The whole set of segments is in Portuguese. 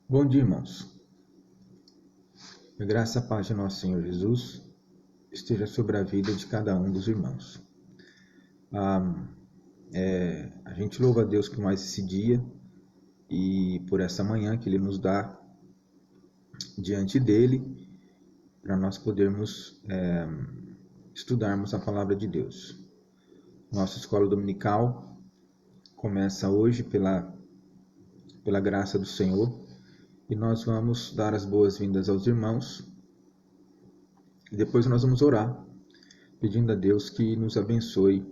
Bom dia, irmãos. A graça e a paz de nosso Senhor Jesus esteja sobre a vida de cada um dos irmãos. A gente louva a Deus por mais esse dia e por essa manhã que Ele nos dá diante dEle para nós podermos estudarmos a Palavra de Deus. Nossa escola dominical começa hoje pela graça do Senhor. E nós vamos dar as boas-vindas aos irmãos. E depois nós vamos orar, pedindo a Deus que nos abençoe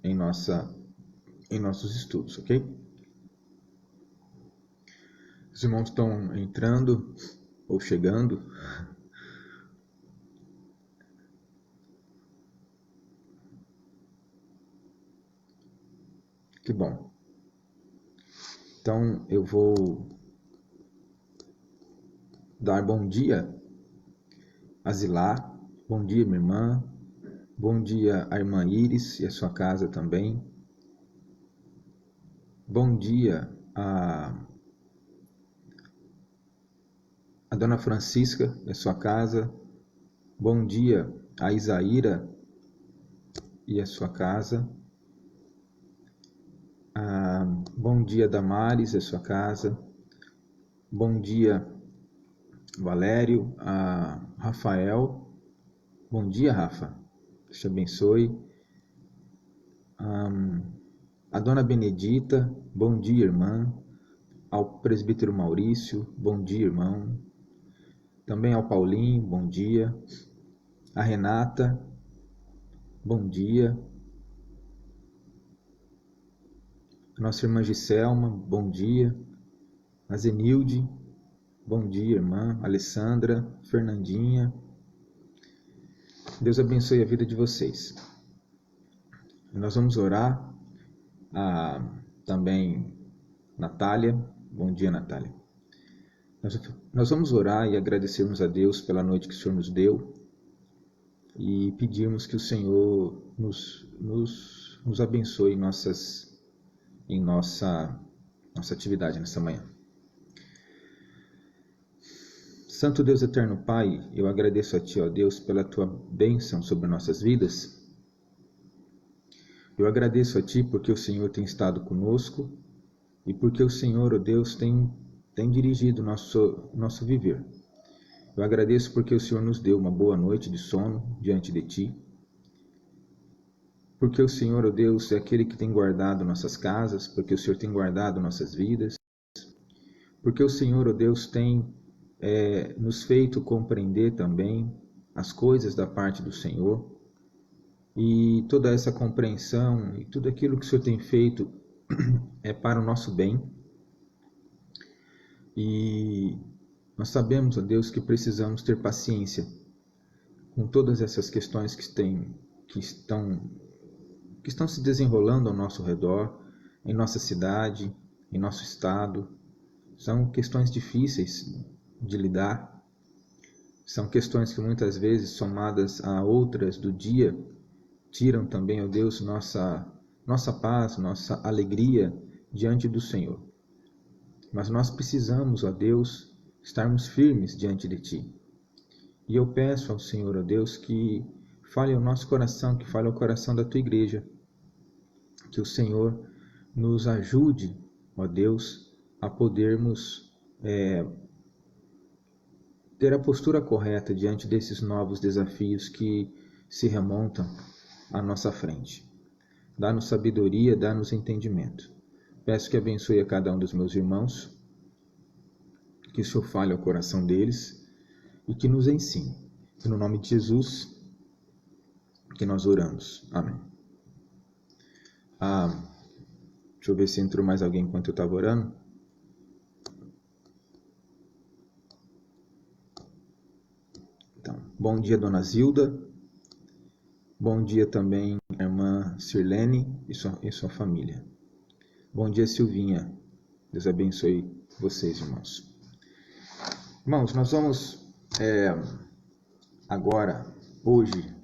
em nossos estudos, ok? Os irmãos estão entrando ou chegando. Que bom. Então eu vou dar bom dia a Zilá, bom dia minha irmã, bom dia a irmã Iris e a sua casa também, bom dia a Dona Francisca e a sua casa, bom dia a Isaíra e a sua casa, bom dia Damares e a sua casa, bom dia Valério, a Rafael, bom dia Rafa, Deus te abençoe, a Dona Benedita, bom dia irmã, ao presbítero Maurício, bom dia irmão, também ao Paulinho, bom dia, a Renata, bom dia, a nossa irmã Giselma, bom dia, a Zenilde, bom dia irmã, Alessandra, Fernandinha, Deus abençoe a vida de vocês. Nós vamos orar, também Natália, bom dia Natália. Nós vamos orar e agradecermos a Deus pela noite que o Senhor nos deu e pedirmos que o Senhor nos abençoe em nossa atividade nessa manhã. Santo Deus eterno Pai, eu agradeço a Ti, ó Deus, pela Tua bênção sobre nossas vidas. Eu agradeço a Ti porque o Senhor tem estado conosco e porque o Senhor, ó Deus, tem dirigido nosso viver. Eu agradeço porque o Senhor nos deu uma boa noite de sono diante de Ti. Porque o Senhor, ó Deus, é aquele que tem guardado nossas casas, porque o Senhor tem guardado nossas vidas. Porque o Senhor, ó Deus, tem nos feito compreender também as coisas da parte do Senhor. E toda essa compreensão e tudo aquilo que o Senhor tem feito é para o nosso bem. E nós sabemos, ó Deus, que precisamos ter paciência com todas essas questões que estão se desenrolando ao nosso redor, em nossa cidade, em nosso estado. São questões difíceis de lidar. São questões que muitas vezes, somadas a outras do dia, tiram também, ó Deus, nossa paz, nossa alegria diante do Senhor. Mas nós precisamos, ó Deus, estarmos firmes diante de Ti. E eu peço ao Senhor, ó Deus, que fale ao nosso coração, que fale ao coração da Tua igreja. Que o Senhor nos ajude, ó Deus, a podermos ter a postura correta diante desses novos desafios que se remontam à nossa frente. Dá-nos sabedoria, dá-nos entendimento. Peço que abençoe a cada um dos meus irmãos, que o Senhor fale ao coração deles e que nos ensine. E no nome de Jesus que nós oramos. Amém. Deixa eu ver se entrou mais alguém enquanto eu estava orando. Então, bom dia, Dona Zilda. Bom dia também, a irmã Sirlene e sua família. Bom dia, Silvinha. Deus abençoe vocês, irmãos. Irmãos, nós vamos agora, hoje,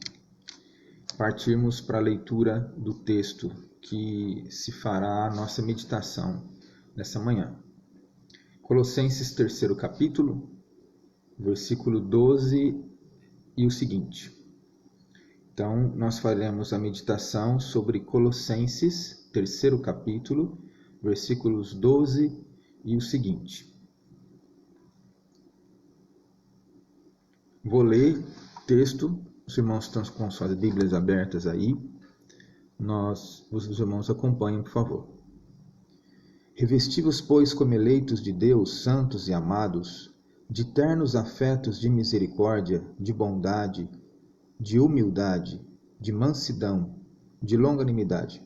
partirmos para a leitura do texto que se fará a nossa meditação nessa manhã. Colossenses 3º capítulo, versículo 12 e o seguinte. Então, nós faremos a meditação sobre Colossenses 3º capítulo, versículos 12 e o seguinte. Vou ler o texto, os irmãos estão com suas Bíblias abertas aí, os irmãos acompanhem, por favor. Revesti-vos, pois, como eleitos de Deus, santos e amados, de ternos afetos de misericórdia, de bondade, de humildade, de mansidão, de longanimidade.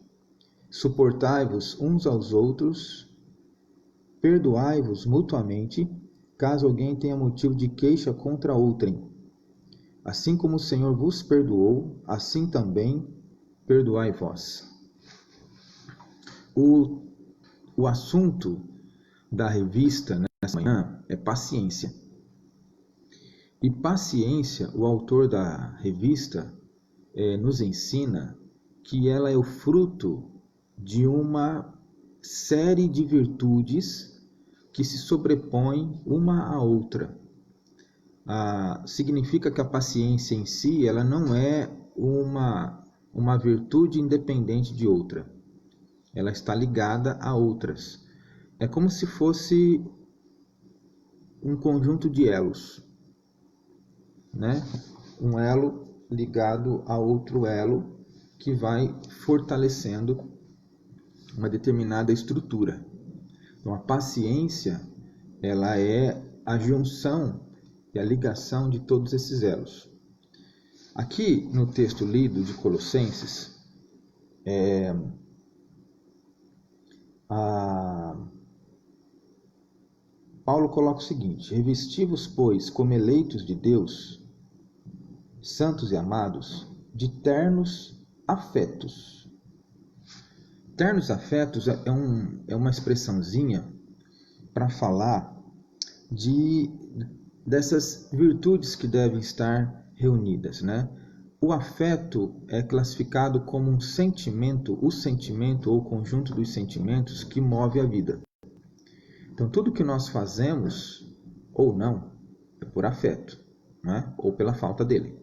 Suportai-vos uns aos outros, perdoai-vos mutuamente, caso alguém tenha motivo de queixa contra outrem. Assim como o Senhor vos perdoou, assim também perdoai vós. O assunto da revista nessa manhã é paciência. E paciência, o autor da revista nos ensina que ela é o fruto de uma série de virtudes que se sobrepõem uma à outra. Significa que a paciência em si ela não é uma virtude independente de outra. Ela está ligada a outras. É como se fosse um conjunto de elos, né? Um elo ligado a outro elo que vai fortalecendo uma determinada estrutura. Então, a paciência ela é a junção e a ligação de todos esses elos. Aqui no texto lido de Colossenses, Paulo coloca o seguinte: revesti-vos, pois, como eleitos de Deus, santos e amados, de ternos afetos. Ternos afetos é uma expressãozinha para falar dessas virtudes que devem estar reunidas, né? O afeto é classificado como um sentimento, o sentimento ou o conjunto dos sentimentos que move a vida. Então, tudo que nós fazemos, ou não, é por afeto, né? Ou pela falta dele.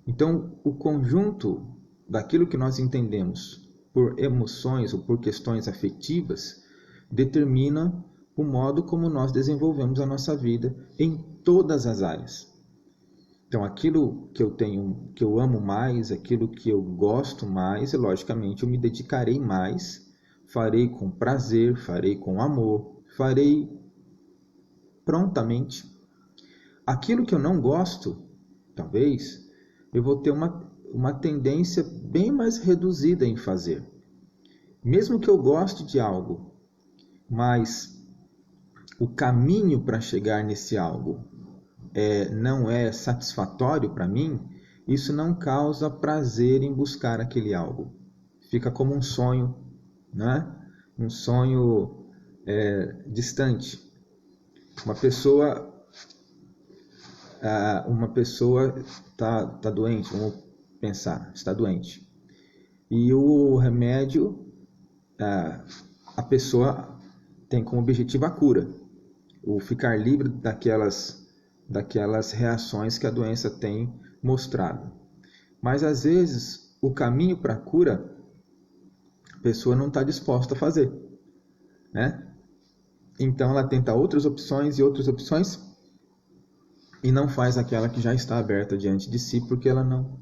Então, o conjunto daquilo que nós entendemos por emoções ou por questões afetivas determina o modo como nós desenvolvemos a nossa vida em todas as áreas. Então, aquilo que eu amo mais, aquilo que eu gosto mais, logicamente eu me dedicarei mais, farei com prazer, farei com amor, farei prontamente. Aquilo que eu não gosto, talvez, eu vou ter uma tendência bem mais reduzida em fazer. Mesmo que eu goste de algo, mas o caminho para chegar nesse algo não é satisfatório para mim, isso não causa prazer em buscar aquele algo. Fica como um sonho, né? Um sonho distante. Uma pessoa está doente, vamos pensar, está doente. E o remédio, a pessoa tem como objetivo a cura, o ficar livre daquelas reações que a doença tem mostrado. Mas às vezes o caminho para a cura a pessoa não está disposta a fazer, né? Então ela tenta outras opções e não faz aquela que já está aberta diante de si, porque ela não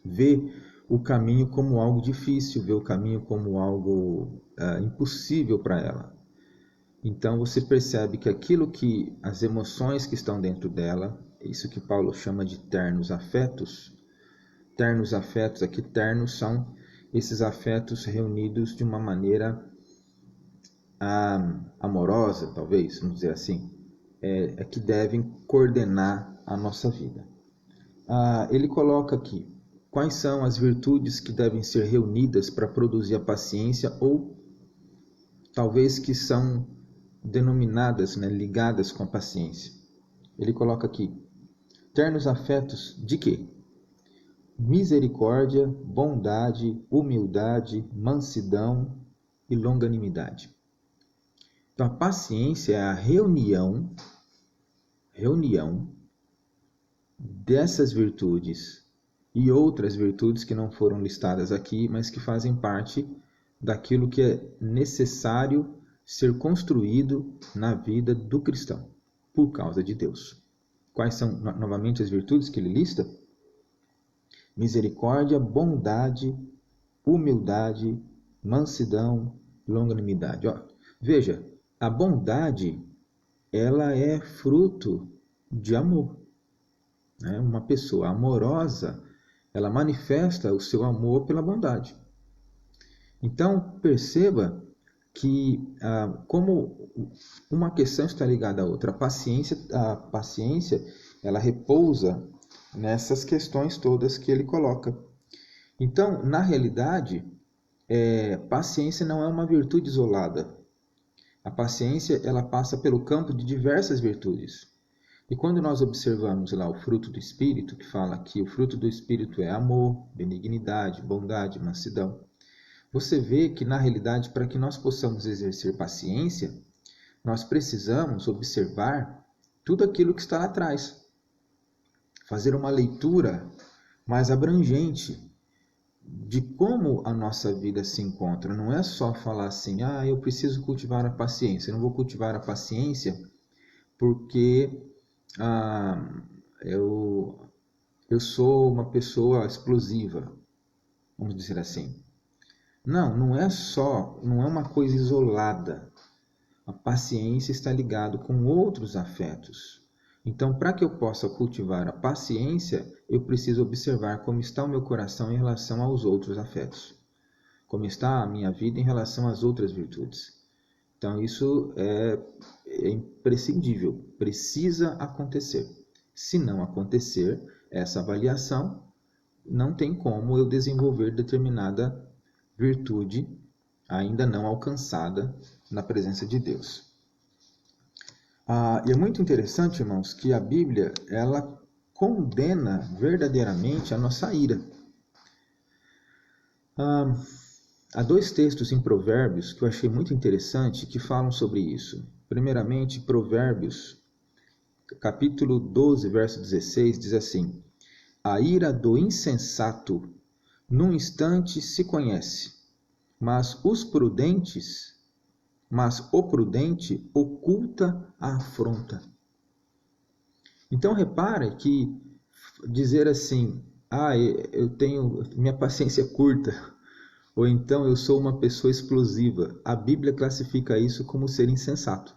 vê o caminho como algo difícil, vê o caminho como algo impossível para ela. Então você percebe que as emoções que estão dentro dela, isso que Paulo chama de ternos afetos aqui, ternos são esses afetos reunidos de uma maneira amorosa, talvez, vamos dizer assim, que devem coordenar a nossa vida. Ele coloca aqui quais são as virtudes que devem ser reunidas para produzir a paciência, ou talvez que são denominadas, né, ligadas com a paciência. Ele coloca aqui: ternos afetos de quê? Misericórdia, bondade, humildade, mansidão e longanimidade. Então, a paciência é a reunião dessas virtudes e outras virtudes que não foram listadas aqui, mas que fazem parte daquilo que é necessário ser construído na vida do cristão, por causa de Deus. Quais são, novamente, as virtudes que ele lista? Misericórdia, bondade, humildade, mansidão, longanimidade. Veja, a bondade, ela é fruto de amor. Uma pessoa amorosa, ela manifesta o seu amor pela bondade. Então, perceba que como uma questão está ligada à outra. A paciência ela repousa nessas questões todas que ele coloca. Então, na realidade, paciência não é uma virtude isolada. A paciência ela passa pelo campo de diversas virtudes. E quando nós observamos lá o fruto do Espírito, que fala que o fruto do Espírito é amor, benignidade, bondade, mansidão, você vê que, na realidade, para que nós possamos exercer paciência, nós precisamos observar tudo aquilo que está lá atrás. Fazer uma leitura mais abrangente de como a nossa vida se encontra. Não é só falar assim, eu preciso cultivar a paciência. Eu não vou cultivar a paciência porque eu sou uma pessoa explosiva, vamos dizer assim. Não é uma coisa isolada. A paciência está ligada com outros afetos. Então, para que eu possa cultivar a paciência, eu preciso observar como está o meu coração em relação aos outros afetos. Como está a minha vida em relação às outras virtudes. Então, isso é imprescindível, precisa acontecer. Se não acontecer essa avaliação, não tem como eu desenvolver determinada virtude ainda não alcançada na presença de Deus. E é muito interessante, irmãos, que a Bíblia ela condena verdadeiramente a nossa ira. Há dois textos em Provérbios que eu achei muito interessante que falam sobre isso. Primeiramente, Provérbios, capítulo 12, verso 16, diz assim: a ira do insensato num instante se conhece, mas o prudente oculta a afronta. Então repare que dizer assim, minha paciência é curta, ou então eu sou uma pessoa explosiva, a Bíblia classifica isso como ser insensato.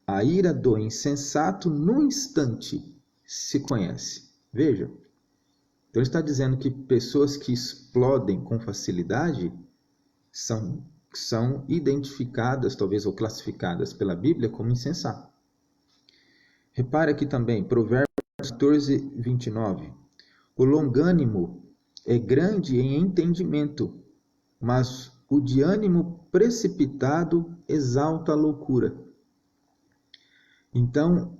A ira do insensato num instante se conhece. Veja, então ele está dizendo que pessoas que explodem com facilidade são identificadas, talvez, ou classificadas pela Bíblia como insensato. Repare aqui também, Provérbios 14, 29. O longânimo é grande em entendimento, mas o de ânimo precipitado exalta a loucura. Então,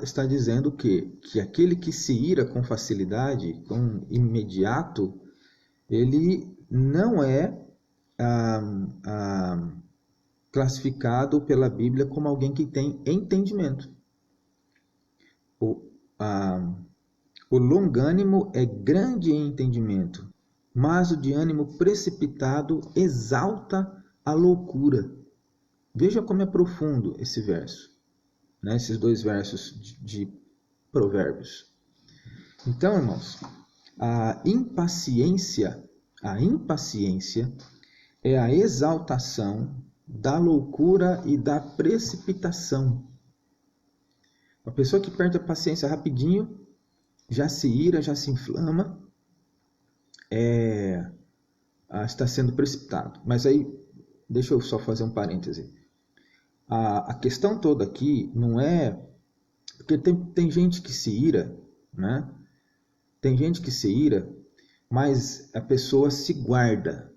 está dizendo que aquele que se ira com facilidade, com imediato, ele não é classificado pela Bíblia como alguém que tem entendimento. O longânimo é grande em entendimento, mas o de ânimo precipitado exalta a loucura. Veja como é profundo esse verso. Esses dois versos de Provérbios. Então, irmãos, a impaciência é a exaltação da loucura e da precipitação. Uma pessoa que perde a paciência rapidinho, já se ira, já se inflama, está sendo precipitado. Mas aí, deixa eu só fazer um parêntese. A questão toda aqui não é... Porque tem gente que se ira, Tem gente que se ira, mas a pessoa se guarda.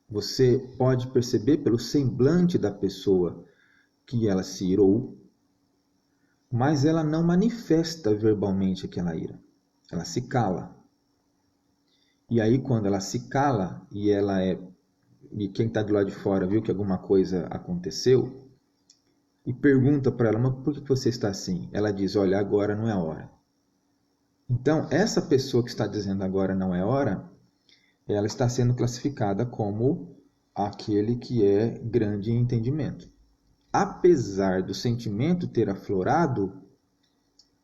Você pode perceber pelo semblante da pessoa que ela se irou, mas ela não manifesta verbalmente aquela ira. Ela se cala. E aí, quando ela se cala e ela é e quem está do lado de fora viu que alguma coisa aconteceu, e pergunta para ela, mas por que você está assim? Ela diz, olha, agora não é hora. Então, essa pessoa que está dizendo agora não é hora, ela está sendo classificada como aquele que é grande em entendimento. Apesar do sentimento ter aflorado,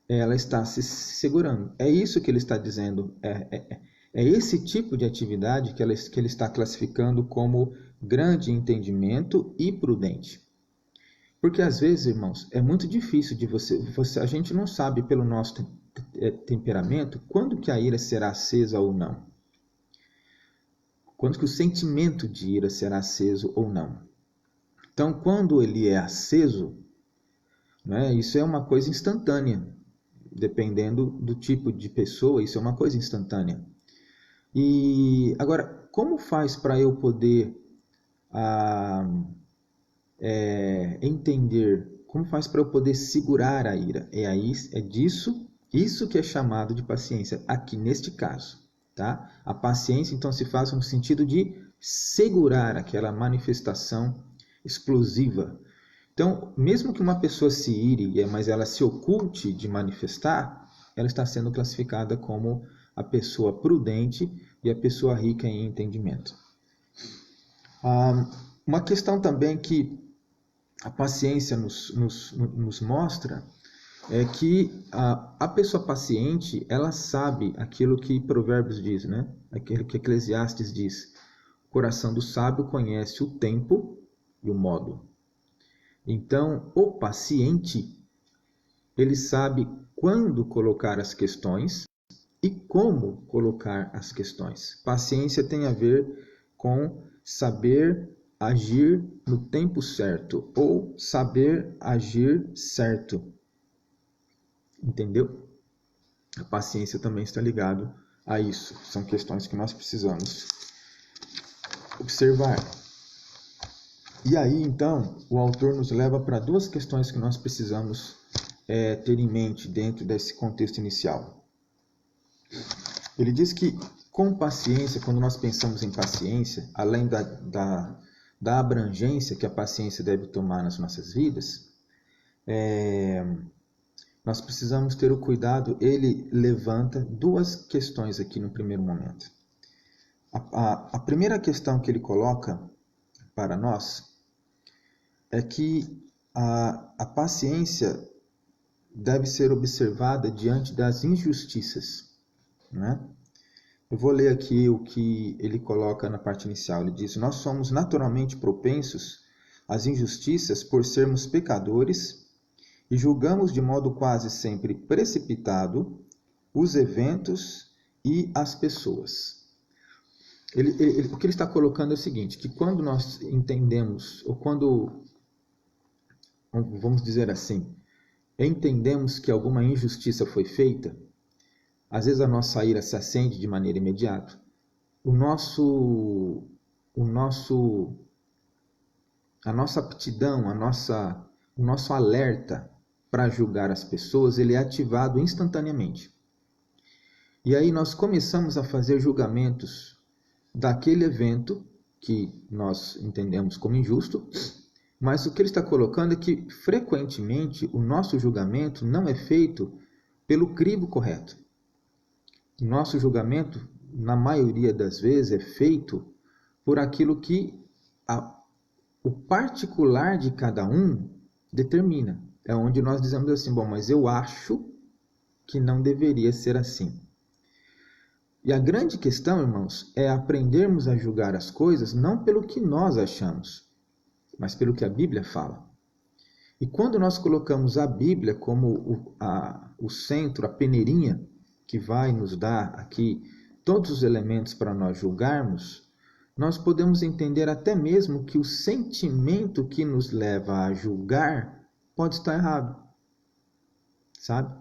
ela está se segurando. É isso que ele está dizendo. É esse tipo de atividade que ele está classificando como grande entendimento e prudente. Porque às vezes, irmãos, é muito difícil de a gente não sabe pelo nosso temperamento quando que a ira será acesa ou não. Quando que o sentimento de ira será aceso ou não. Então, quando ele é aceso, né, isso é uma coisa instantânea. Dependendo do tipo de pessoa, isso é uma coisa instantânea. E agora, como faz para eu poder entender, como faz para eu poder segurar a ira? Isso que é chamado de paciência, aqui neste caso. Tá? A paciência, então, se faz no sentido de segurar aquela manifestação explosiva. Então, mesmo que uma pessoa se ire, mas ela se oculte de manifestar, ela está sendo classificada como a pessoa prudente e a pessoa rica em entendimento. Uma questão também que a paciência nos mostra é que a pessoa paciente, ela sabe aquilo que Provérbios diz, né? Aquilo que Eclesiastes diz. O coração do sábio conhece o tempo e o modo. Então, o paciente, ele sabe quando colocar as questões e como colocar as questões. Paciência tem a ver com saber agir no tempo certo ou saber agir certo. Entendeu? A paciência também está ligado a isso. São questões que nós precisamos observar. E aí, então, o autor nos leva para duas questões que nós precisamos ter em mente dentro desse contexto inicial. Ele diz que, com paciência, quando nós pensamos em paciência, além da abrangência que a paciência deve tomar nas nossas vidas, nós precisamos ter o cuidado. Ele levanta duas questões aqui no primeiro momento. A primeira questão que ele coloca para nós é que a paciência deve ser observada diante das injustiças, né? Eu vou ler aqui o que ele coloca na parte inicial. Ele diz, nós somos naturalmente propensos às injustiças por sermos pecadores e julgamos de modo quase sempre precipitado os eventos e as pessoas. O que ele está colocando é o seguinte, que quando nós entendemos, ou quando, vamos dizer assim, entendemos que alguma injustiça foi feita, às vezes a nossa ira se acende de maneira imediata. A nossa aptidão, o nosso alerta para julgar as pessoas, ele é ativado instantaneamente. E aí nós começamos a fazer julgamentos daquele evento que nós entendemos como injusto, mas o que ele está colocando é que, frequentemente, o nosso julgamento não é feito pelo crivo correto. O nosso julgamento, na maioria das vezes, é feito por aquilo que o particular de cada um determina. É onde nós dizemos assim, bom, mas eu acho que não deveria ser assim. E a grande questão, irmãos, é aprendermos a julgar as coisas não pelo que nós achamos, mas pelo que a Bíblia fala. E quando nós colocamos a Bíblia como o centro, a peneirinha, que vai nos dar aqui todos os elementos para nós julgarmos, nós podemos entender até mesmo que o sentimento que nos leva a julgar pode estar errado. Sabe?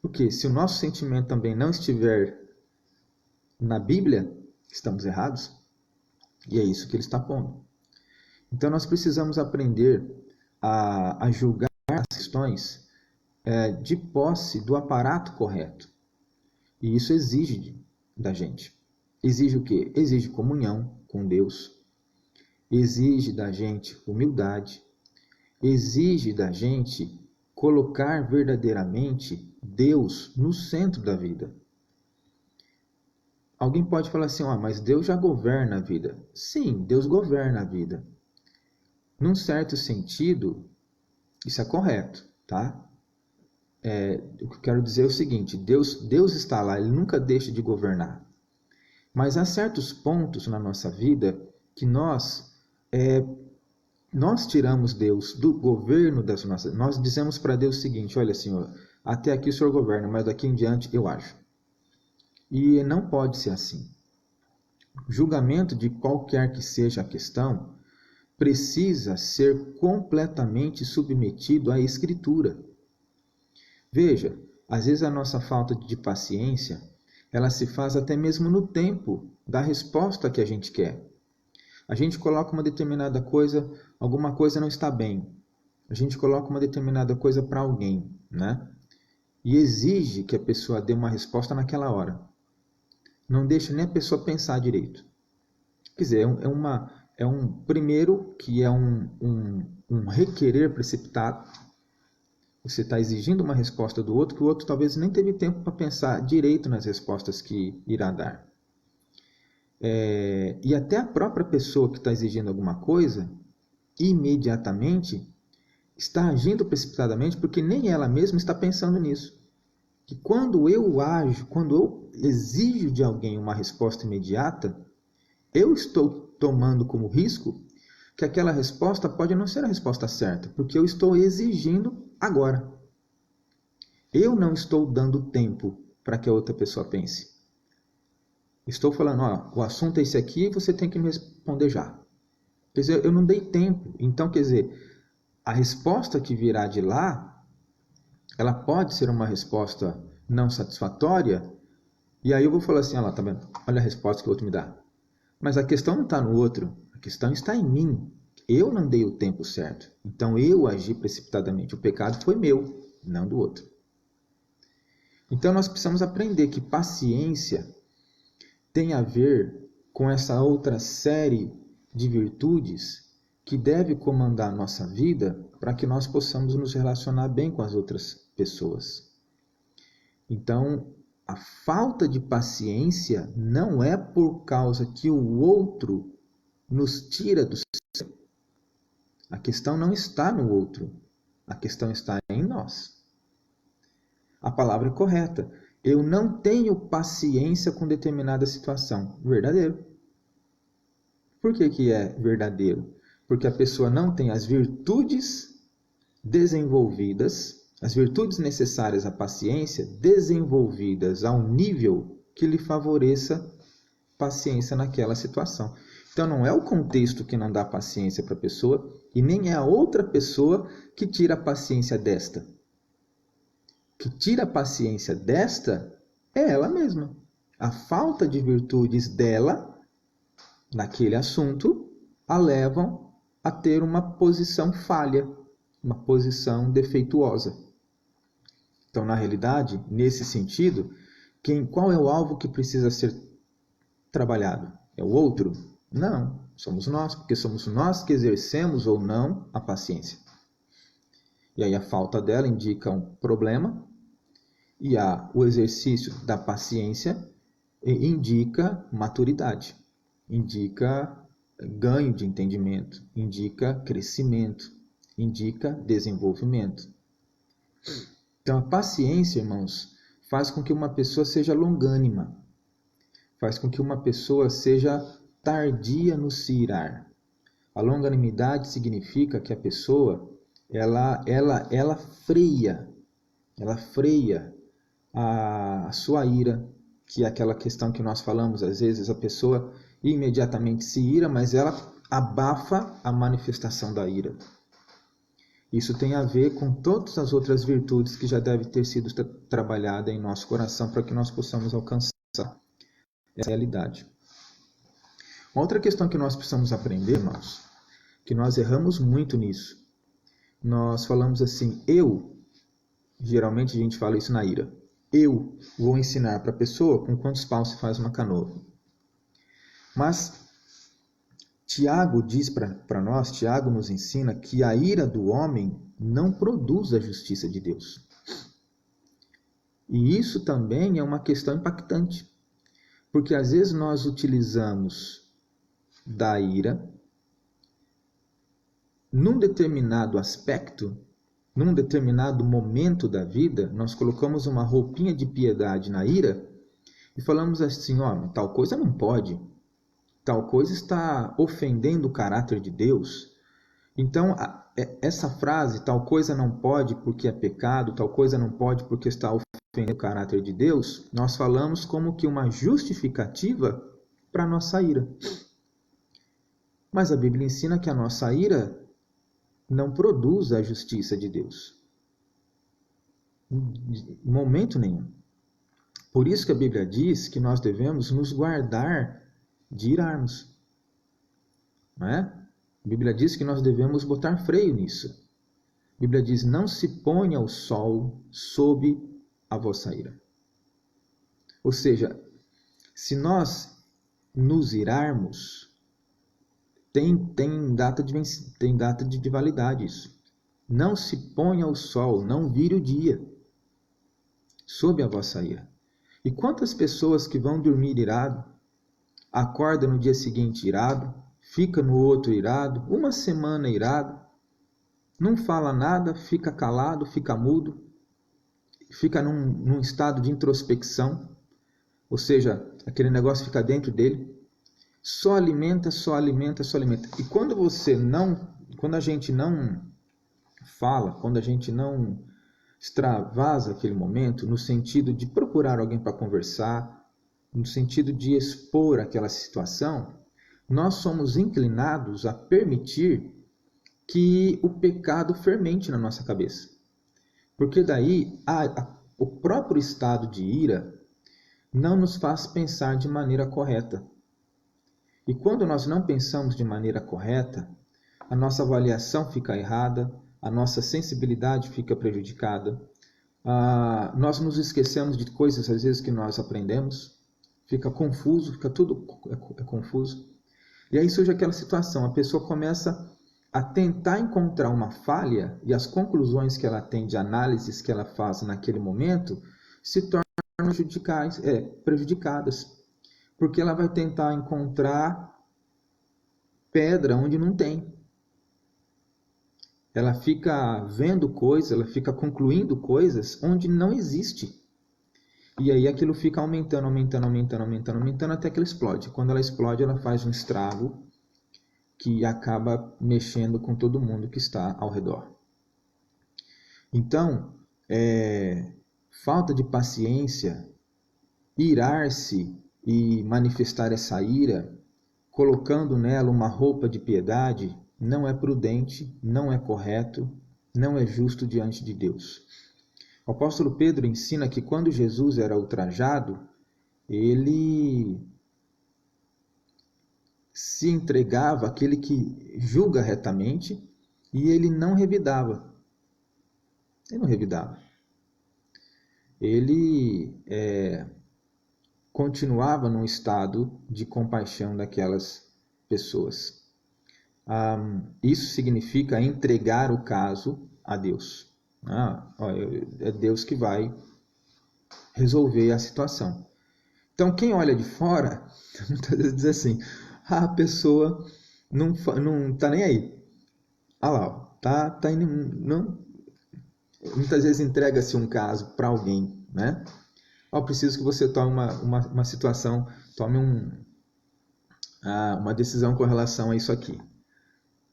Porque se o nosso sentimento também não estiver na Bíblia, estamos errados. E é isso que ele está pondo. Então nós precisamos aprender a julgar as questões de posse do aparato correto. E isso exige da gente. Exige o quê? Exige comunhão com Deus. exige da gente humildade, exige da gente colocar verdadeiramente Deus no centro da vida. Alguém pode falar assim, mas Deus já governa a vida. Sim, Deus governa a vida. Num certo sentido, isso é correto, tá? O que eu quero dizer é o seguinte, Deus está lá, Ele nunca deixa de governar. Mas há certos pontos na nossa vida que nós tiramos Deus do governo das nossas... Nós dizemos para Deus o seguinte, olha Senhor, até aqui o Senhor governa, mas daqui em diante eu ajo. E não pode ser assim. O julgamento de qualquer que seja a questão precisa ser completamente submetido à Escritura. Veja, às vezes a nossa falta de paciência, ela se faz até mesmo no tempo da resposta que a gente quer. A gente coloca uma determinada coisa, alguma coisa não está bem. A gente coloca uma determinada coisa para alguém, né? E exige que a pessoa dê uma resposta naquela hora. Não deixa nem a pessoa pensar direito. Quer dizer, primeiro que é um requerer precipitado. Você está exigindo uma resposta do outro que o outro talvez nem teve tempo para pensar direito nas respostas que irá dar. E até a própria pessoa que está exigindo alguma coisa, imediatamente, está agindo precipitadamente porque nem ela mesma está pensando nisso. Que quando eu ajo, quando eu exijo de alguém uma resposta imediata, eu estou tomando como risco que aquela resposta pode não ser a resposta certa, porque eu estou exigindo agora. Eu não estou dando tempo para que a outra pessoa pense. Estou falando, o assunto é esse aqui e você tem que me responder já. Quer dizer, eu não dei tempo. Então, quer dizer, a resposta que virá de lá, ela pode ser uma resposta não satisfatória, e aí eu vou falar assim, tá vendo? Olha a resposta que o outro me dá. Mas a questão não está no outro, a questão está em mim. Eu não dei o tempo certo, então eu agi precipitadamente. O pecado foi meu, não do outro. Então nós precisamos aprender que paciência tem a ver com essa outra série de virtudes que deve comandar a nossa vida para que nós possamos nos relacionar bem com as outras pessoas. Então, a falta de paciência não é por causa que o outro nos tira do céu. A questão não está no outro, a questão está em nós. A palavra é correta. Eu não tenho paciência com determinada situação. Verdadeiro. Por que é verdadeiro? Porque a pessoa não tem as virtudes desenvolvidas, as virtudes necessárias à paciência, desenvolvidas a um nível que lhe favoreça paciência naquela situação. Então não é o contexto que não dá paciência para a pessoa e nem é a outra pessoa que tira a paciência desta. Que tira a paciência desta é ela mesma. A falta de virtudes dela, naquele assunto, a levam a ter uma posição falha, uma posição defeituosa. Então, na realidade, nesse sentido, qual é o alvo que precisa ser trabalhado? É o outro? Não, somos nós, porque somos nós que exercemos ou não a paciência. E aí a falta dela indica um problema, e o exercício da paciência indica maturidade, indica ganho de entendimento, indica crescimento, indica desenvolvimento. Então a paciência, irmãos, faz com que uma pessoa seja longânima, faz com que uma pessoa seja tardia no se irar. A longanimidade significa que a pessoa ela freia a sua ira, que é aquela questão que nós falamos, às vezes a pessoa imediatamente se ira, mas ela abafa a manifestação da ira. Isso tem a ver com todas as outras virtudes que já devem ter sido trabalhadas em nosso coração para que nós possamos alcançar essa realidade. Uma outra questão que nós precisamos aprender, irmãos, que nós erramos muito nisso. Nós falamos assim, geralmente a gente fala isso na ira. Eu vou ensinar para a pessoa com quantos paus se faz uma canoa. Mas Tiago diz para nós, Tiago nos ensina que a ira do homem não produz a justiça de Deus. E isso também é uma questão impactante, porque às vezes nós utilizamos da ira num determinado aspecto, num determinado momento da vida, nós colocamos uma roupinha de piedade na ira e falamos assim, ó, tal coisa não pode, tal coisa está ofendendo o caráter de Deus. Então, essa frase, tal coisa não pode porque é pecado, tal coisa não pode porque está ofendendo o caráter de Deus, nós falamos como que uma justificativa para a nossa ira. Mas a Bíblia ensina que a nossa ira não produz a justiça de Deus. Em momento nenhum. Por isso que a Bíblia diz que nós devemos nos guardar de irarmos. Não é? A Bíblia diz que nós devemos botar freio nisso. A Bíblia diz, não se ponha o sol sob a vossa ira. Ou seja, se nós nos irarmos, tem data de validade isso. Não se ponha o sol, não vire o dia sob a vossa ira. E quantas pessoas que vão dormir irado, acordam no dia seguinte irado, fica no outro irado, uma semana irado, não fala nada, fica calado, fica mudo, fica num estado de introspecção, ou seja, aquele negócio fica dentro dele, só alimenta, só alimenta, só alimenta. E quando a gente não fala, quando a gente não extravasa aquele momento, no sentido de procurar alguém para conversar, no sentido de expor aquela situação, nós somos inclinados a permitir que o pecado fermente na nossa cabeça. Porque daí o próprio estado de ira não nos faz pensar de maneira correta. E quando nós não pensamos de maneira correta, a nossa avaliação fica errada, a nossa sensibilidade fica prejudicada, nós nos esquecemos de coisas às vezes que nós aprendemos, fica confuso, fica tudo confuso. E aí surge aquela situação, a pessoa começa a tentar encontrar uma falha e as conclusões que ela tem de análises que ela faz naquele momento se tornam prejudicadas. Porque ela vai tentar encontrar pedra onde não tem. Ela fica vendo coisas, ela fica concluindo coisas onde não existe. E aí aquilo fica aumentando até que ela explode. Quando ela explode, ela faz um estrago que acaba mexendo com todo mundo que está ao redor. Então, falta de paciência, irar-se e manifestar essa ira, colocando nela uma roupa de piedade, não é prudente, não é correto, não é justo diante de Deus. O apóstolo Pedro ensina que quando Jesus era ultrajado, ele se entregava àquele que julga retamente e ele não revidava. Ele não revidava. Ele continuava num estado de compaixão daquelas pessoas. Isso significa entregar o caso a Deus. É Deus que vai resolver a situação. Então, quem olha de fora, muitas vezes diz assim, a pessoa não está nem aí. Olha lá, tá indo, não, muitas vezes entrega-se um caso para alguém, né? Preciso que você tome uma situação, tome uma decisão com relação a isso aqui,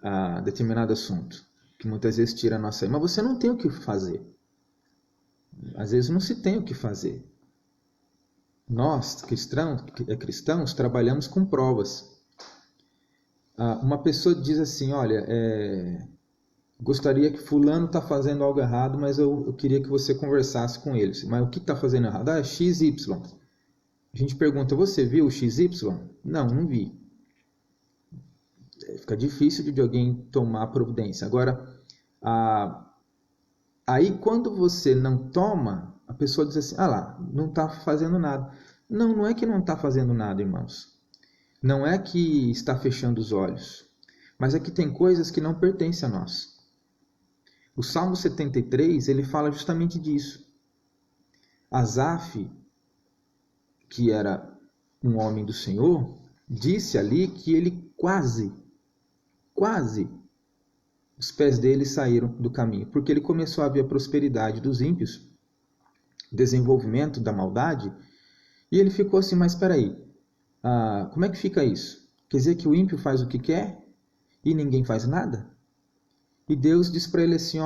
a determinado assunto, que muitas vezes tira a nossa... Mas você não tem o que fazer. Às vezes não se tem o que fazer. Nós, cristãos, trabalhamos com provas. Uma pessoa diz assim, olha, gostaria que fulano está fazendo algo errado, mas eu queria que você conversasse com ele. Mas o que está fazendo errado? É XY. A gente pergunta, você viu o XY? Não vi. Fica difícil de alguém tomar providência. Agora, aí quando você não toma, a pessoa diz assim, lá, não está fazendo nada. Não é que não está fazendo nada, irmãos. não é que está fechando os olhos, mas é que tem coisas que não pertencem a nós. O Salmo 73, ele fala justamente disso. Asaf, que era um homem do Senhor, disse ali que ele quase, os pés dele saíram do caminho, porque ele começou a ver a prosperidade dos ímpios, desenvolvimento da maldade, e ele ficou assim, mas espera aí, como é que fica isso? Quer dizer que o ímpio faz o que quer e ninguém faz nada? E Deus diz para ele assim,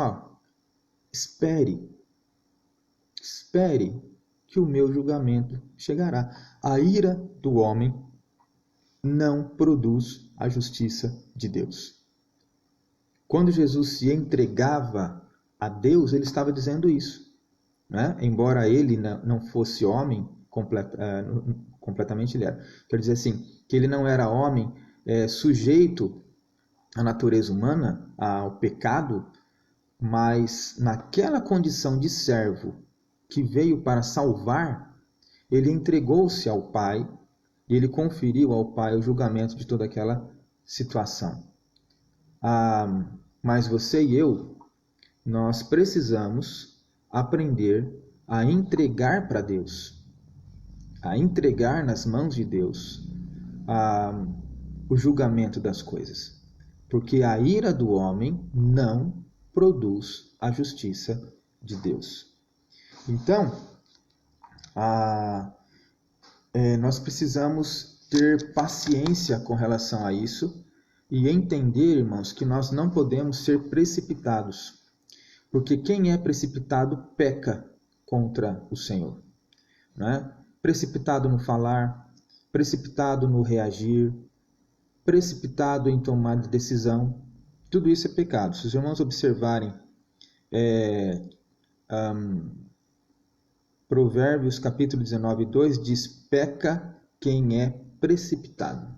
espere que o meu julgamento chegará. A ira do homem não produz a justiça de Deus. Quando Jesus se entregava a Deus, ele estava dizendo isso, né? Embora ele não fosse homem, completamente ele era. Quer dizer assim, que ele não era homem sujeito à natureza humana, ao pecado, mas naquela condição de servo que veio para salvar, ele entregou-se ao Pai e ele conferiu ao Pai o julgamento de toda aquela situação. Mas você e eu, nós precisamos aprender a entregar para Deus, a entregar nas mãos de Deus o julgamento das coisas. Porque a ira do homem não produz a justiça de Deus. Então, nós precisamos ter paciência com relação a isso e entender, irmãos, que nós não podemos ser precipitados. Porque quem é precipitado peca contra o Senhor, né? Precipitado no falar, precipitado no reagir, precipitado em tomar decisão, tudo isso é pecado. Se os irmãos observarem Provérbios capítulo 19, 2 diz, peca quem é precipitado.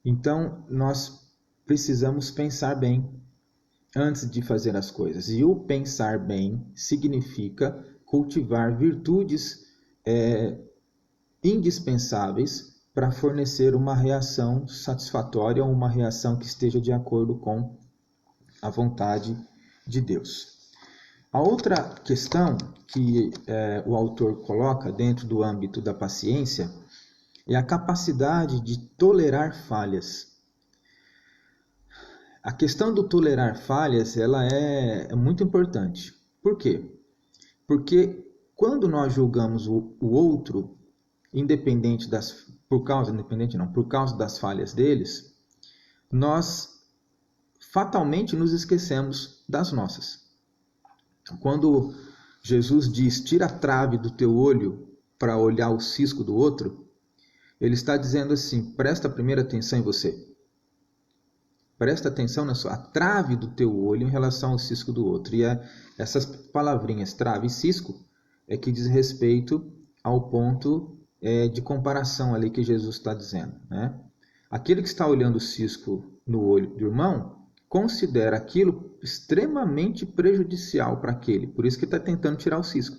Então, nós precisamos pensar bem antes de fazer as coisas. E o pensar bem significa cultivar virtudes indispensáveis para fornecer uma reação satisfatória ou uma reação que esteja de acordo com a vontade de Deus. A outra questão que o autor coloca dentro do âmbito da paciência é a capacidade de tolerar falhas. A questão do tolerar falhas, ela é muito importante. Por quê? Porque quando nós julgamos o outro, por causa das falhas deles, nós fatalmente nos esquecemos das nossas. Quando Jesus diz, tira a trave do teu olho para olhar o cisco do outro, ele está dizendo assim, presta primeiro atenção em você. Presta atenção na sua trave do teu olho em relação ao cisco do outro. E essas palavrinhas, trave e cisco, é que diz respeito ao ponto de comparação ali que Jesus está dizendo, né? Aquele que está olhando o cisco no olho do irmão, considera aquilo extremamente prejudicial para aquele. Por isso que está tentando tirar o cisco.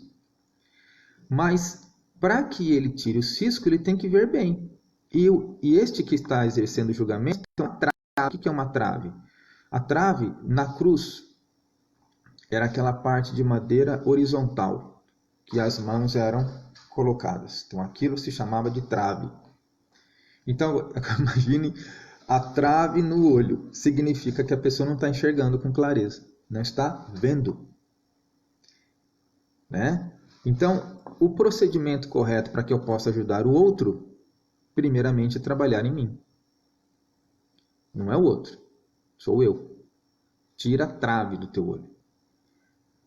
Mas, para que ele tire o cisco, ele tem que ver bem. E este que está exercendo o julgamento, o que é uma trave? A trave, na cruz, era aquela parte de madeira horizontal, que as mãos eram colocadas. Então, aquilo se chamava de trave. Então, imagine a trave no olho. Significa que a pessoa não está enxergando com clareza. Não está vendo. Né? Então, o procedimento correto para que eu possa ajudar o outro, primeiramente, é trabalhar em mim. Não é o outro. Sou eu. Tira a trave do teu olho.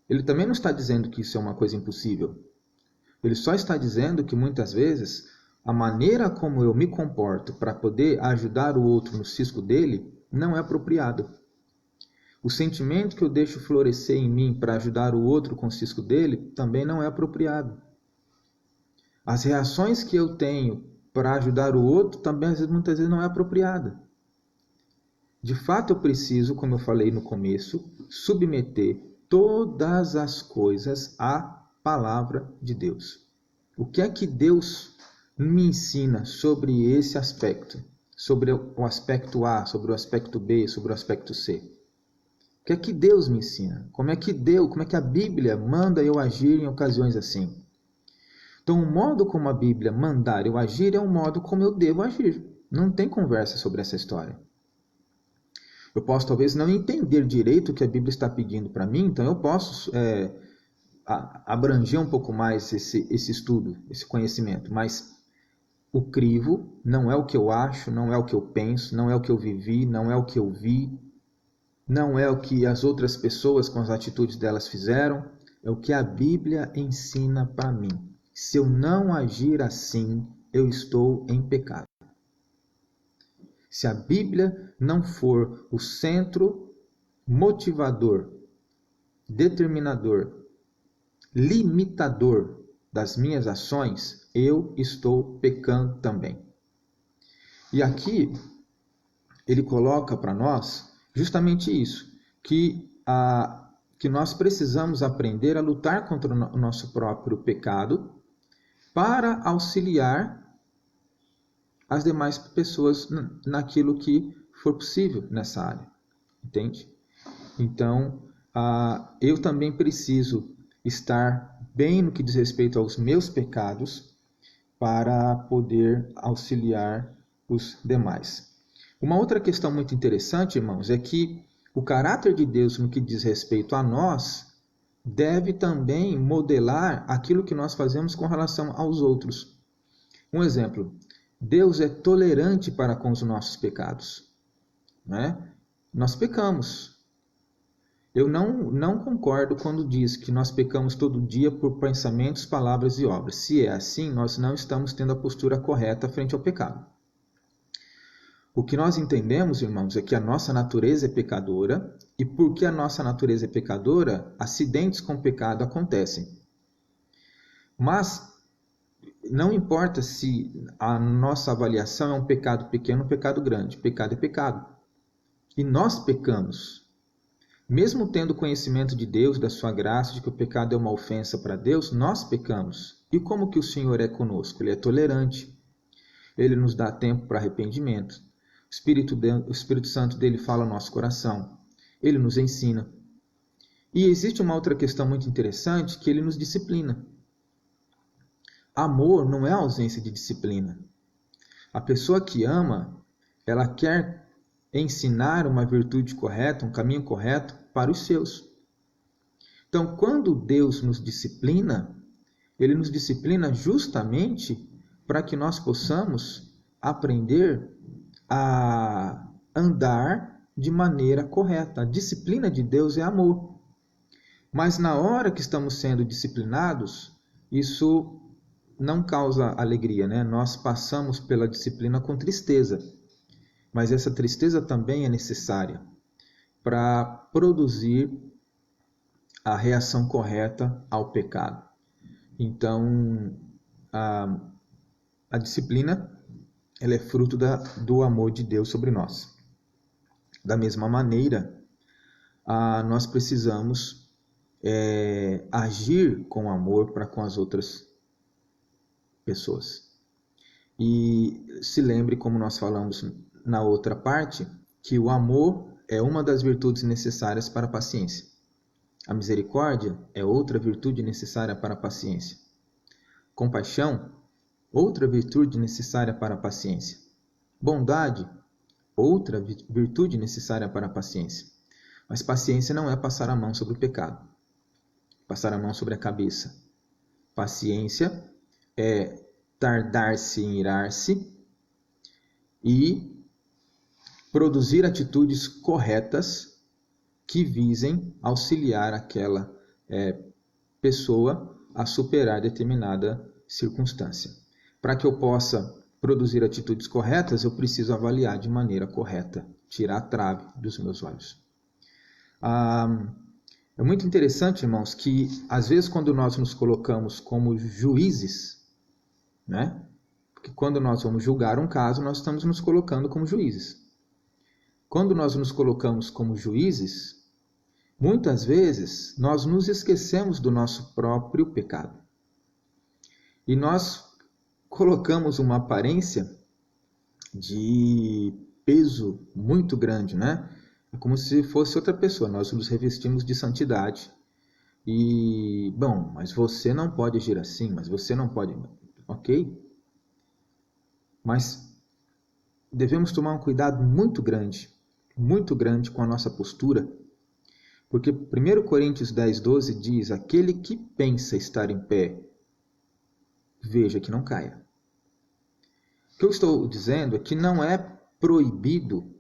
Ele também não está dizendo que isso é uma coisa impossível. Ele só está dizendo que muitas vezes a maneira como eu me comporto para poder ajudar o outro no cisco dele não é apropriado. O sentimento que eu deixo florescer em mim para ajudar o outro com o cisco dele também não é apropriado. As reações que eu tenho para ajudar o outro também muitas vezes não é apropriada. De fato, eu preciso, como eu falei no começo, submeter todas as coisas à palavra de Deus. O que é que Deus me ensina sobre esse aspecto, sobre o aspecto A, sobre o aspecto B, sobre o aspecto C? O que é que Deus me ensina? Como é que a Bíblia manda eu agir em ocasiões assim? Então, o modo como a Bíblia mandar eu agir é o modo como eu devo agir. Não tem conversa sobre essa história. Eu posso talvez não entender direito o que a Bíblia está pedindo para mim, então eu posso abranger um pouco mais esse estudo, esse conhecimento, mas o crivo não é o que eu acho, não é o que eu penso, não é o que eu vivi, não é o que eu vi, não é o que as outras pessoas com as atitudes delas fizeram, é o que a Bíblia ensina para mim. Se eu não agir assim, eu estou em pecado. Se a Bíblia não for o centro motivador, determinador, limitador das minhas ações, eu estou pecando também. E aqui ele coloca para nós justamente isso, que nós precisamos aprender a lutar contra o nosso próprio pecado para auxiliar as demais pessoas naquilo que for possível nessa área, entende? Então, eu também preciso estar bem no que diz respeito aos meus pecados para poder auxiliar os demais. Uma outra questão muito interessante, irmãos, é que o caráter de Deus no que diz respeito a nós deve também modelar aquilo que nós fazemos com relação aos outros. Um exemplo, Deus é tolerante para com os nossos pecados, né? Nós pecamos. Eu não concordo quando diz que nós pecamos todo dia por pensamentos, palavras e obras. Se é assim, nós não estamos tendo a postura correta frente ao pecado. O que nós entendemos, irmãos, é que a nossa natureza é pecadora, e porque a nossa natureza é pecadora, acidentes com pecado acontecem. Mas não importa se a nossa avaliação é um pecado pequeno ou um pecado grande, pecado é pecado. E nós pecamos. Mesmo tendo conhecimento de Deus, da sua graça, de que o pecado é uma ofensa para Deus, nós pecamos. E como que o Senhor é conosco? Ele é tolerante. Ele nos dá tempo para arrependimento. O Espírito Santo dele fala ao nosso coração. Ele nos ensina. E existe uma outra questão muito interessante, que ele nos disciplina. Amor não é ausência de disciplina. A pessoa que ama, ela quer ensinar uma virtude correta, um caminho correto para os seus. Então, quando Deus nos disciplina, Ele nos disciplina justamente para que nós possamos aprender a andar de maneira correta. A disciplina de Deus é amor. Mas na hora que estamos sendo disciplinados, isso não causa alegria, né? Nós passamos pela disciplina com tristeza. Mas essa tristeza também é necessária para produzir a reação correta ao pecado. Então, a disciplina ela é fruto do amor de Deus sobre nós. Da mesma maneira, nós precisamos agir com amor para com as outras pessoas. E se lembre, como nós falamos na outra parte, que o amor é uma das virtudes necessárias para a paciência. A misericórdia é outra virtude necessária para a paciência. Compaixão, outra virtude necessária para a paciência. Bondade, outra virtude necessária para a paciência. Mas paciência não é passar a mão sobre o pecado, passar a mão sobre a cabeça. Paciência é tardar-se em irar-se e produzir atitudes corretas que visem auxiliar aquela pessoa a superar determinada circunstância. Para que eu possa produzir atitudes corretas, eu preciso avaliar de maneira correta, tirar a trave dos meus olhos. É muito interessante, irmãos, que às vezes quando nós nos colocamos como juízes, né? Porque quando nós vamos julgar um caso, nós estamos nos colocando como juízes. Quando nós nos colocamos como juízes, muitas vezes nós nos esquecemos do nosso próprio pecado. E nós colocamos uma aparência de peso muito grande, né? É como se fosse outra pessoa, nós nos revestimos de santidade. E, bom, mas você não pode agir assim, mas você não pode... Ok? Mas devemos tomar um cuidado muito grande com a nossa postura, porque 1 Coríntios 10:12 diz: aquele que pensa estar em pé, veja que não caia. O que eu estou dizendo é que não é proibido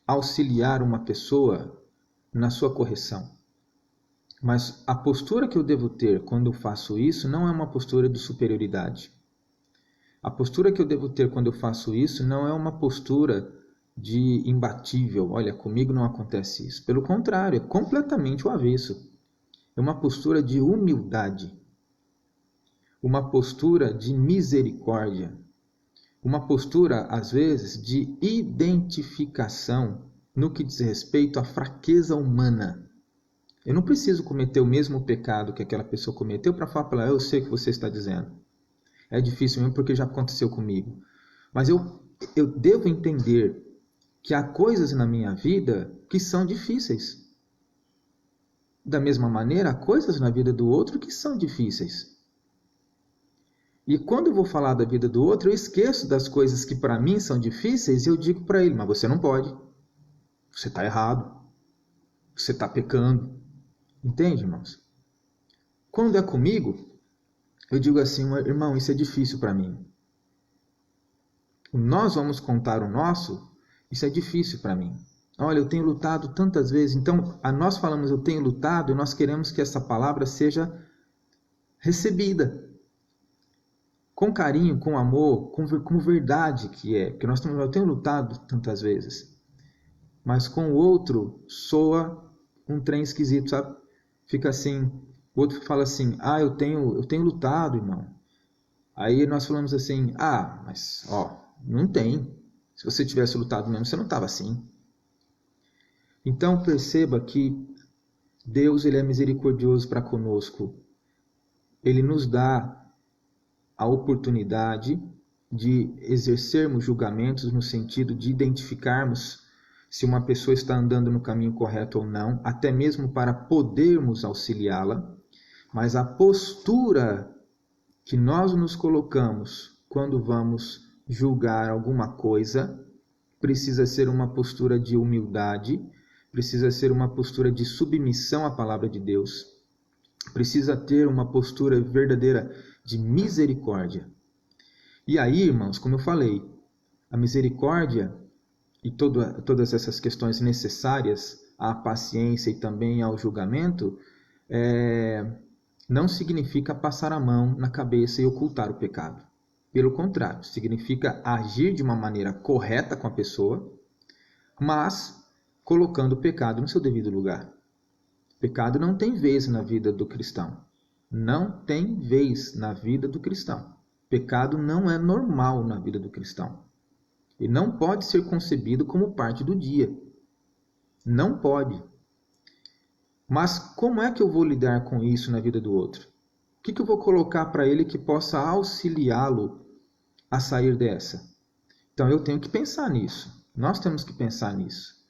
auxiliar uma pessoa na sua correção. Mas a postura que eu devo ter quando eu faço isso não é uma postura de superioridade. A postura que eu devo ter quando eu faço isso não é uma postura de imbatível. Olha, comigo não acontece isso. Pelo contrário, é completamente o avesso. É uma postura de humildade. Uma postura de misericórdia. Uma postura, às vezes, de identificação no que diz respeito à fraqueza humana. Eu não preciso cometer o mesmo pecado que aquela pessoa cometeu para falar para ela: eu sei o que você está dizendo. É difícil mesmo porque já aconteceu comigo. Mas eu devo entender que há coisas na minha vida que são difíceis. Da mesma maneira, há coisas na vida do outro que são difíceis. E quando eu vou falar da vida do outro, eu esqueço das coisas que para mim são difíceis e eu digo para ele: mas você não pode. Você está errado. Você está pecando. Entende, irmãos? Quando é comigo, eu digo assim: irmão, isso é difícil para mim. Nós vamos contar o nosso, isso é difícil para mim. Olha, eu tenho lutado tantas vezes. Então, nós falamos eu tenho lutado e nós queremos que essa palavra seja recebida com carinho, com amor, com verdade que é. Porque nós estamos, eu tenho lutado tantas vezes. Mas com o outro soa um trem esquisito, sabe? Fica assim, o outro fala assim: eu tenho lutado, irmão. Aí nós falamos assim: mas não tem. Se você tivesse lutado mesmo, você não estava assim. Então perceba que Deus, ele é misericordioso para conosco. Ele nos dá a oportunidade de exercermos julgamentos no sentido de identificarmos se uma pessoa está andando no caminho correto ou não, até mesmo para podermos auxiliá-la. Mas a postura que nós nos colocamos quando vamos julgar alguma coisa precisa ser uma postura de humildade, precisa ser uma postura de submissão à palavra de Deus, precisa ter uma postura verdadeira de misericórdia. E aí, irmãos, como eu falei, a misericórdia e todas essas questões necessárias à paciência e também ao julgamento, não significa passar a mão na cabeça e ocultar o pecado. Pelo contrário, significa agir de uma maneira correta com a pessoa, mas colocando o pecado no seu devido lugar. O pecado não tem vez na vida do cristão. Não tem vez na vida do cristão. Pecado não é normal na vida do cristão. E não pode ser concebido como parte do dia. Não pode. Mas como é que eu vou lidar com isso na vida do outro? O que eu vou colocar para ele que possa auxiliá-lo a sair dessa? Então eu tenho que pensar nisso. Nós temos que pensar nisso.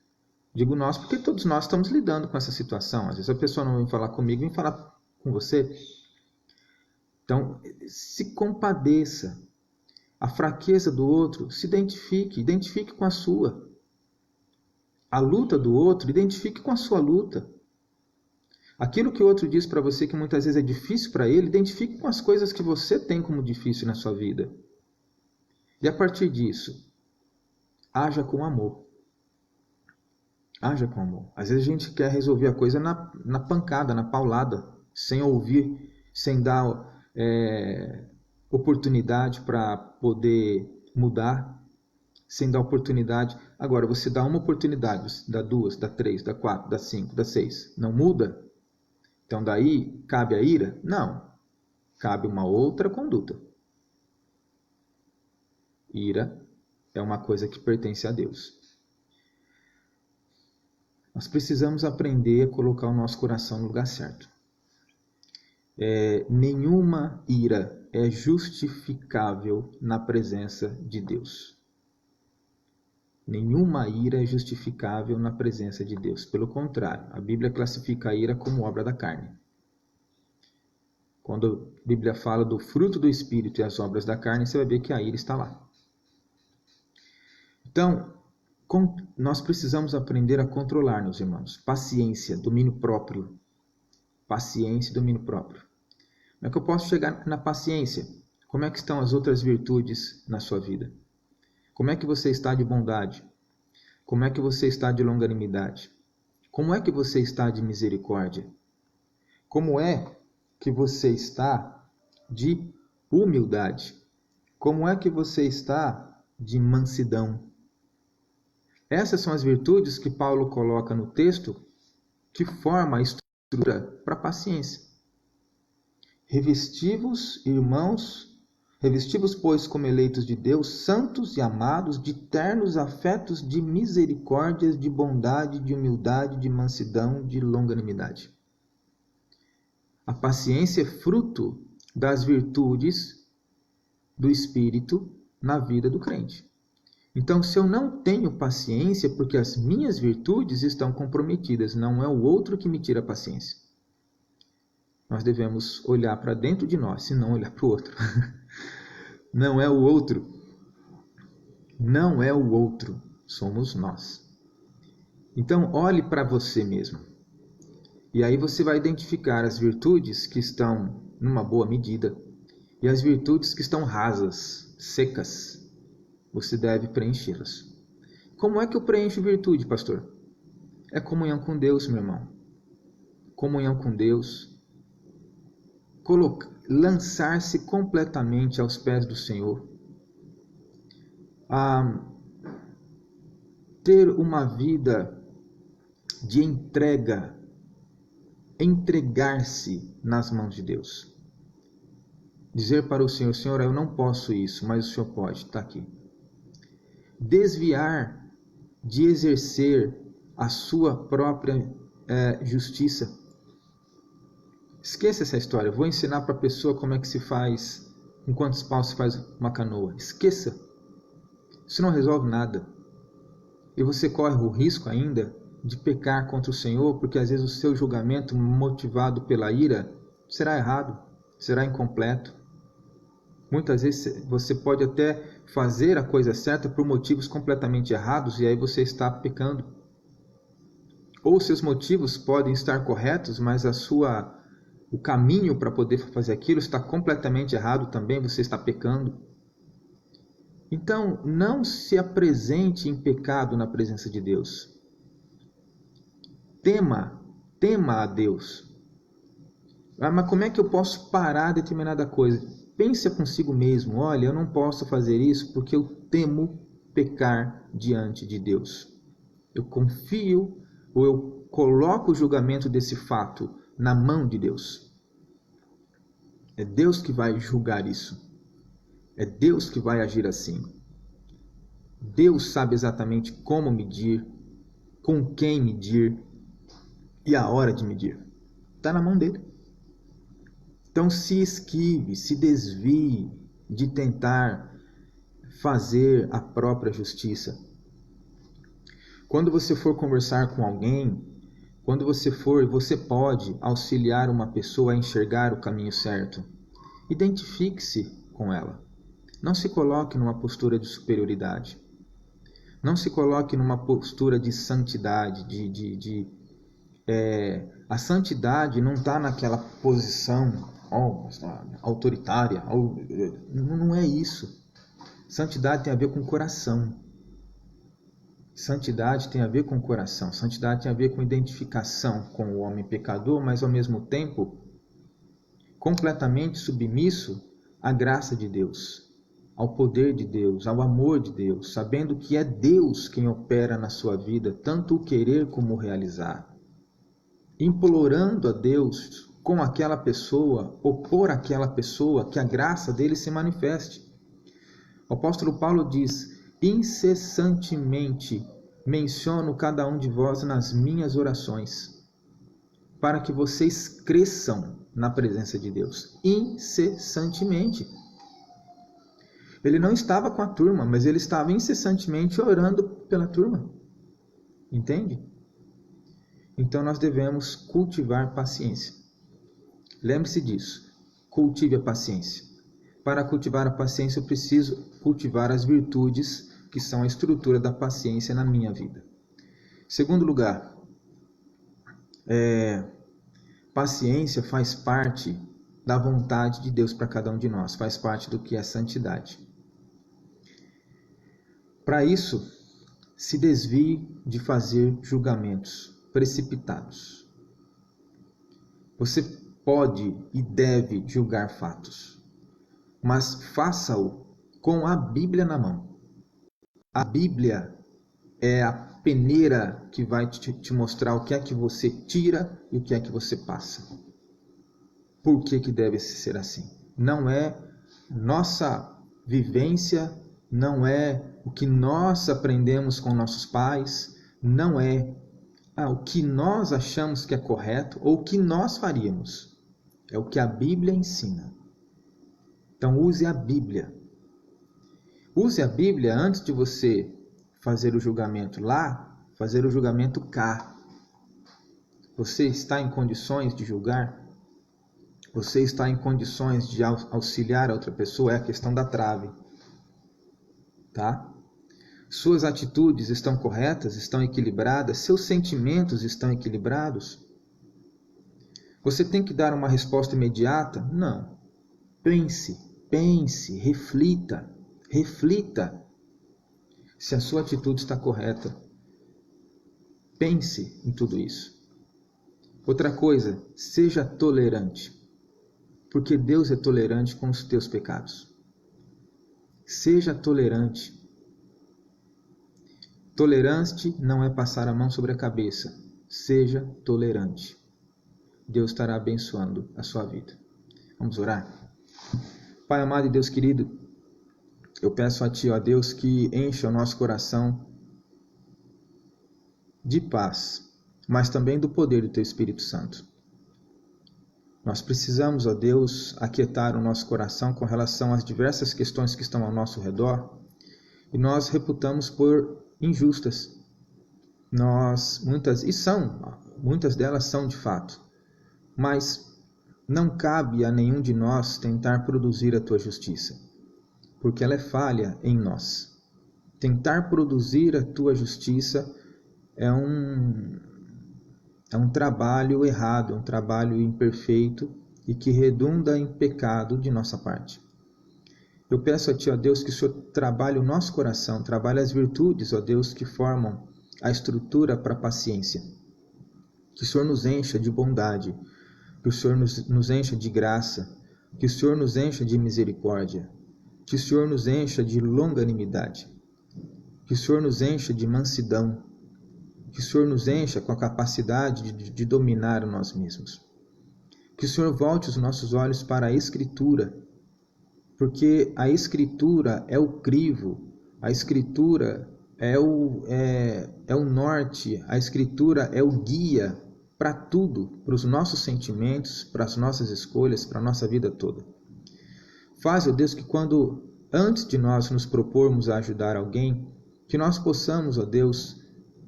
Digo nós porque todos nós estamos lidando com essa situação. Às vezes a pessoa não vem falar comigo, vem falar com você. Então, se compadeça. A fraqueza do outro, se identifique com a sua. A luta do outro, identifique com a sua luta. Aquilo que o outro diz para você que muitas vezes é difícil para ele, identifique com as coisas que você tem como difícil na sua vida. E a partir disso, haja com amor. Haja com amor. Às vezes a gente quer resolver a coisa na pancada, na paulada, sem ouvir, sem dar oportunidade para poder mudar, sem dar oportunidade. Agora, você dá uma oportunidade, dá duas, dá três, dá quatro, dá cinco, dá seis. Não muda? Então daí cabe a ira? Não. Cabe uma outra conduta. Ira é uma coisa que pertence a Deus. Nós precisamos aprender a colocar o nosso coração no lugar certo. nenhuma ira é justificável na presença de Deus. Nenhuma ira é justificável na presença de Deus. Pelo contrário, a Bíblia classifica a ira como obra da carne. Quando a Bíblia fala do fruto do Espírito e as obras da carne, você vai ver que a ira está lá. Então, nós precisamos aprender a controlar, meus irmãos. Paciência, domínio próprio. Paciência e domínio próprio. Como é que eu posso chegar na paciência? Como é que estão as outras virtudes na sua vida? Como é que você está de bondade? Como é que você está de longanimidade? Como é que você está de misericórdia? Como é que você está de humildade? Como é que você está de mansidão? Essas são as virtudes que Paulo coloca no texto que forma a estrutura para a paciência. Revesti-vos, irmãos, revesti-vos, pois, como eleitos de Deus, santos e amados, de ternos afetos, de misericórdias, de bondade, de humildade, de mansidão, de longanimidade. A paciência é fruto das virtudes do Espírito na vida do crente. Então, se eu não tenho paciência, porque as minhas virtudes estão comprometidas, não é o outro que me tira a paciência. Nós devemos olhar para dentro de nós, e não olhar para o outro. Não é o outro. Não é o outro. Somos nós. Então, olhe para você mesmo. E aí você vai identificar as virtudes que estão numa boa medida e as virtudes que estão rasas, secas. Você deve preenchê-las. Como é que eu preencho virtude, pastor? É comunhão com Deus, meu irmão. Comunhão com Deus. Lançar-se completamente aos pés do Senhor. Ter uma vida de entrega. Entregar-se nas mãos de Deus. Dizer para o Senhor, Senhor, eu não posso isso, mas o Senhor pode, está aqui. Desviar de exercer a sua própria justiça. Esqueça essa história. Eu vou ensinar para a pessoa como é que se faz, em quantos paus se faz uma canoa. Esqueça. Isso não resolve nada. E você corre o risco ainda de pecar contra o Senhor, porque às vezes o seu julgamento motivado pela ira será errado, será incompleto. Muitas vezes você pode até fazer a coisa certa por motivos completamente errados e aí você está pecando. Ou seus motivos podem estar corretos, mas o caminho para poder fazer aquilo está completamente errado também, você está pecando. Então, não se apresente em pecado na presença de Deus. Tema a Deus. Mas como é que eu posso parar determinada coisa? Pense consigo mesmo, olha, eu não posso fazer isso porque eu temo pecar diante de Deus. Eu confio ou eu coloco o julgamento desse fato na mão de Deus. É Deus que vai julgar isso. É Deus que vai agir assim. Deus sabe exatamente como medir, com quem medir e a hora de medir. Está na mão dele. Então se esquive, se desvie de tentar fazer a própria justiça. Quando você for conversar com alguém, você pode auxiliar uma pessoa a enxergar o caminho certo. Identifique-se com ela. Não se coloque numa postura de superioridade. Não se coloque numa postura de santidade, a santidade não está naquela posição autoritária. Não é isso. Santidade tem a ver com o coração. Santidade tem a ver com o coração. Santidade tem a ver com identificação com o homem pecador, mas ao mesmo tempo completamente submisso à graça de Deus, ao poder de Deus, ao amor de Deus, sabendo que é Deus quem opera na sua vida, tanto o querer como o realizar. Implorando a Deus com aquela pessoa, ou por aquela pessoa, que a graça dele se manifeste. O apóstolo Paulo diz: incessantemente menciono cada um de vós nas minhas orações. para que vocês cresçam na presença de Deus incessantemente. Ele não estava com a turma, mas ele estava incessantemente orando pela turma. Entende? Então nós devemos cultivar paciência. Lembre-se disso. Cultive a paciência. Para cultivar a paciência, eu preciso cultivar as virtudes que são a estrutura da paciência na minha vida. Segundo lugar, paciência faz parte da vontade de Deus para cada um de nós, faz parte do que é santidade. Para isso, se desvie de fazer julgamentos precipitados. Você pode e deve julgar fatos, mas faça-o com a Bíblia na mão. A Bíblia é a peneira que vai te mostrar o que é que você tira e o que é que você passa. Por que deve ser assim? Não é nossa vivência, não é o que nós aprendemos com nossos pais, não é o que nós achamos que é correto ou o que nós faríamos. É o que a Bíblia ensina. Então use a Bíblia. Use a Bíblia antes de você fazer o julgamento lá, fazer o julgamento cá. Você está em condições de julgar? Você está em condições de auxiliar a outra pessoa? É a questão da trave. Tá? Suas atitudes estão corretas? Estão equilibradas? Seus sentimentos estão equilibrados? Você tem que dar uma resposta imediata? Não. Pense, reflita. Se a sua atitude está correta. Pense em tudo isso. Outra coisa, seja tolerante. Porque Deus é tolerante com os teus pecados. Seja tolerante. Tolerante não é passar a mão sobre a cabeça. Seja tolerante. Deus estará abençoando a sua vida. Vamos orar? Pai amado e Deus querido, eu peço a Ti, ó Deus, que encha o nosso coração de paz, mas também do poder do Teu Espírito Santo. Nós precisamos, ó Deus, aquietar o nosso coração com relação às diversas questões que estão ao nosso redor e nós reputamos por injustas. Muitas delas são de fato, mas não cabe a nenhum de nós tentar produzir a Tua justiça, porque ela é falha em nós. Tentar produzir a Tua justiça é um trabalho errado, um trabalho imperfeito e que redunda em pecado de nossa parte. Eu peço a Ti, ó Deus, que o Senhor trabalhe o nosso coração, trabalhe as virtudes, ó Deus, que formam a estrutura para a paciência. Que o Senhor nos encha de bondade, que o Senhor nos encha de graça, que o Senhor nos encha de misericórdia, que o Senhor nos encha de longanimidade, que o Senhor nos encha de mansidão, que o Senhor nos encha com a capacidade de dominar nós mesmos. Que o Senhor volte os nossos olhos para a Escritura, porque a Escritura é o crivo, a Escritura é o norte, a Escritura é o guia para tudo, para os nossos sentimentos, para as nossas escolhas, para a nossa vida toda. Faz, ó Deus, que antes de nós nos propormos a ajudar alguém, que nós possamos, ó Deus,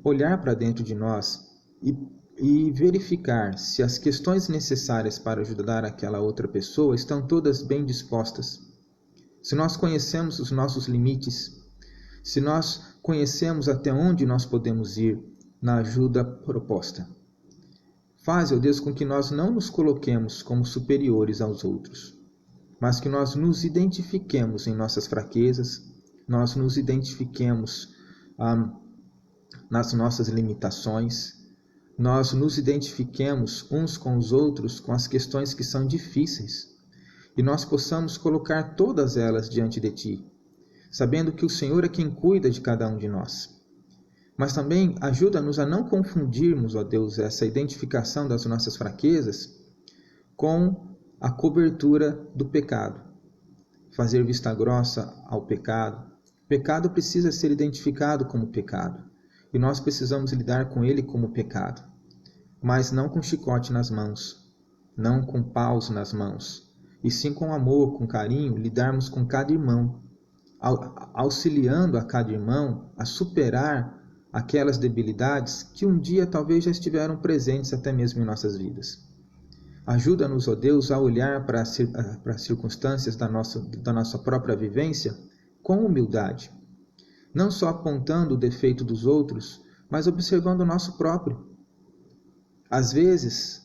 olhar para dentro de nós e verificar se as questões necessárias para ajudar aquela outra pessoa estão todas bem dispostas. Se nós conhecemos os nossos limites, se nós conhecemos até onde nós podemos ir na ajuda proposta. Faz, ó Deus, com que nós não nos coloquemos como superiores aos outros, mas que nós nos identifiquemos em nossas fraquezas, nós nos identifiquemos nas nossas limitações, nós nos identifiquemos uns com os outros com as questões que são difíceis e nós possamos colocar todas elas diante de Ti, sabendo que o Senhor é quem cuida de cada um de nós. Mas também ajuda-nos a não confundirmos, ó Deus, essa identificação das nossas fraquezas com a cobertura do pecado. Fazer vista grossa ao pecado. O pecado precisa ser identificado como pecado. E nós precisamos lidar com ele como pecado. mas não com chicote nas mãos, não com paus nas mãos, e sim com amor, com carinho, lidarmos com cada irmão, auxiliando a cada irmão a superar aquelas debilidades que um dia talvez já estiveram presentes até mesmo em nossas vidas. Ajuda-nos, ó Deus, a olhar para as circunstâncias da nossa própria vivência com humildade, não só apontando o defeito dos outros, mas observando o nosso próprio. Às vezes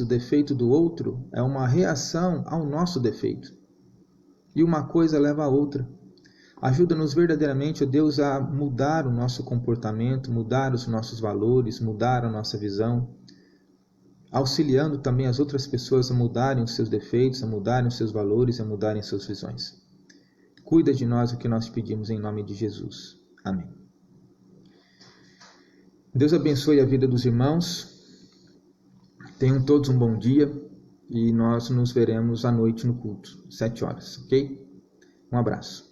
o defeito do outro é uma reação ao nosso defeito, e uma coisa leva a outra. Ajuda-nos verdadeiramente, ó Deus, a mudar o nosso comportamento, mudar os nossos valores, mudar a nossa visão, auxiliando também as outras pessoas a mudarem os seus defeitos, a mudarem os seus valores, a mudarem suas visões. Cuida de nós, o que nós pedimos em nome de Jesus. Amém. Deus abençoe a vida dos irmãos. Tenham todos um bom dia e nós nos veremos à noite no culto, 7 horas, ok? Um abraço.